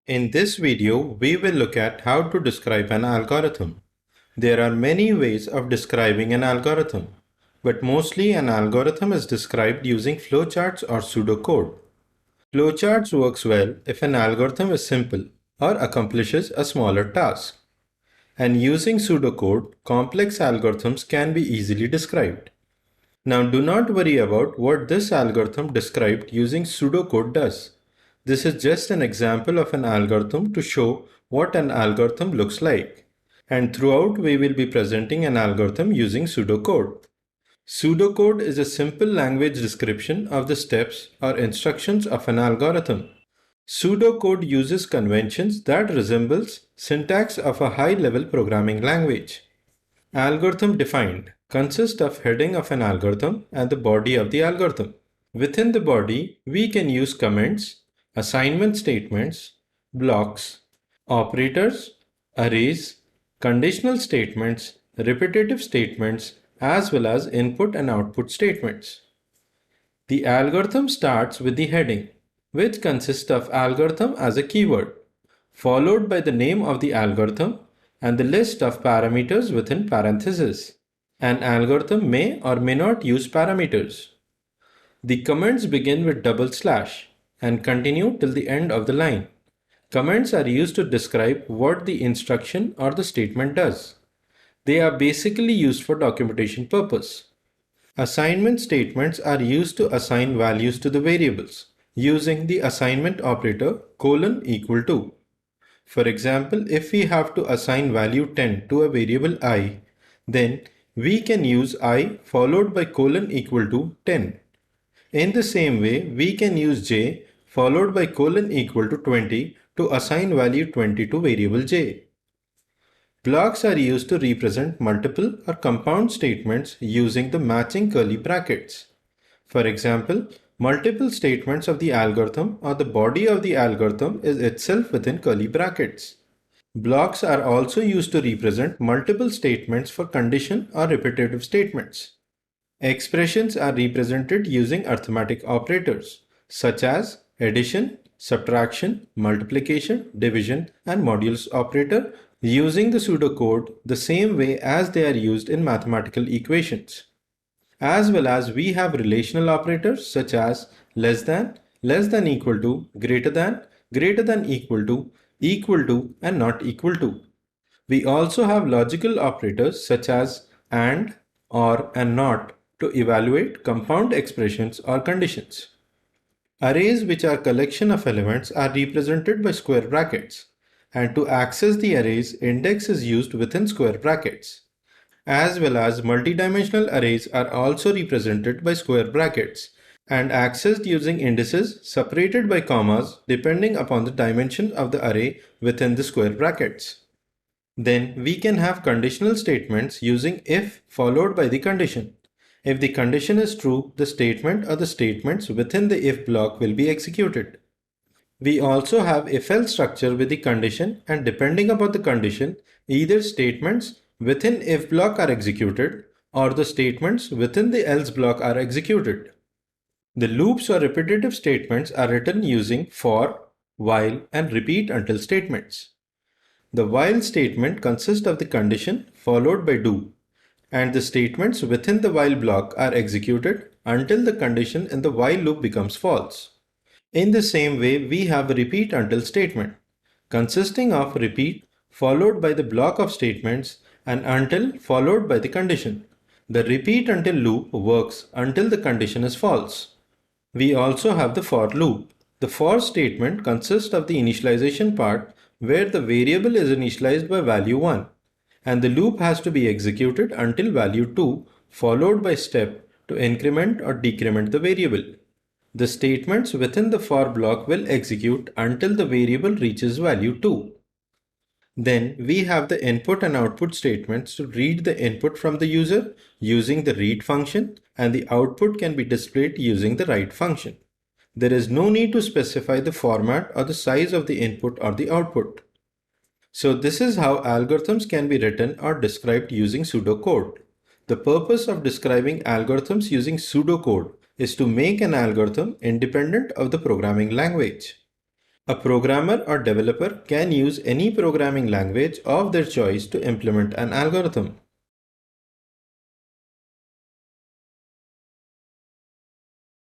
In this video, we will look at how to describe an algorithm. There are many ways of describing an algorithm, but mostly an algorithm is described using flowcharts or pseudocode. Flowcharts works well if an algorithm is simple or accomplishes a smaller task. And using pseudocode, complex algorithms can be easily described. Now do not worry about what this algorithm described using pseudocode does. This is just an example of an algorithm to show what an algorithm looks like. And throughout we will be presenting an algorithm using pseudocode. Pseudocode is a simple language description of the steps or instructions of an algorithm. Pseudocode uses conventions that resembles syntax of a high-level programming language. Algorithm defined consists of heading of an algorithm and the body of the algorithm. Within the body, we can use comments, assignment statements, blocks, operators, arrays, conditional statements, repetitive statements, as well as input and output statements. The algorithm starts with the heading, which consists of algorithm as a keyword, followed by the name of the algorithm and the list of parameters within parentheses. An algorithm may or may not use parameters. The comments begin with double slash and continue till the end of the line. Comments are used to describe what the instruction or the statement does. They are basically used for documentation purpose. Assignment statements are used to assign values to the variables using the assignment operator := to. For example, if we have to assign value 10 to a variable I, then we can use I followed by : to 10. In the same way, we can use j followed by : to 20 to assign value 20 to variable j. Blocks are used to represent multiple or compound statements using the matching curly brackets. For example, multiple statements of the algorithm or the body of the algorithm is itself within curly brackets. Blocks are also used to represent multiple statements for condition or repetitive statements. Expressions are represented using arithmetic operators such as addition, subtraction, multiplication, division, and modules operator using the pseudocode the same way as they are used in mathematical equations. As well as we have relational operators such as less than equal to, greater than equal to, and not equal to. We also have logical operators such as and, or, and not to evaluate compound expressions or conditions. Arrays, which are collection of elements, are represented by square brackets, and to access the arrays, index is used within square brackets. As well as multidimensional arrays are also represented by square brackets and accessed using indices separated by commas depending upon the dimension of the array within the square brackets. Then we can have conditional statements using if followed by the condition. If the condition is true, the statement or the statements within the if block will be executed. We also have if-else structure with the condition, and depending upon the condition, either statements within if block are executed or the statements within the else block are executed. The loops or repetitive statements are written using for, while, and repeat until statements. The while statement consists of the condition followed by do, and the statements within the while block are executed until the condition in the while loop becomes false. In the same way, we have a repeat until statement, consisting of repeat followed by the block of statements and until followed by the condition. The repeat until loop works until the condition is false. We also have the for loop. The for statement consists of the initialization part where the variable is initialized by value 1, and the loop has to be executed until value 2 followed by step to increment or decrement the variable. The statements within the for block will execute until the variable reaches value 2. Then we have the input and output statements to read the input from the user using the read function, and the output can be displayed using the write function. There is no need to specify the format or the size of the input or the output. So this is how algorithms can be written or described using pseudocode. The purpose of describing algorithms using pseudocode is to make an algorithm independent of the programming language. A programmer or developer can use any programming language of their choice to implement an algorithm.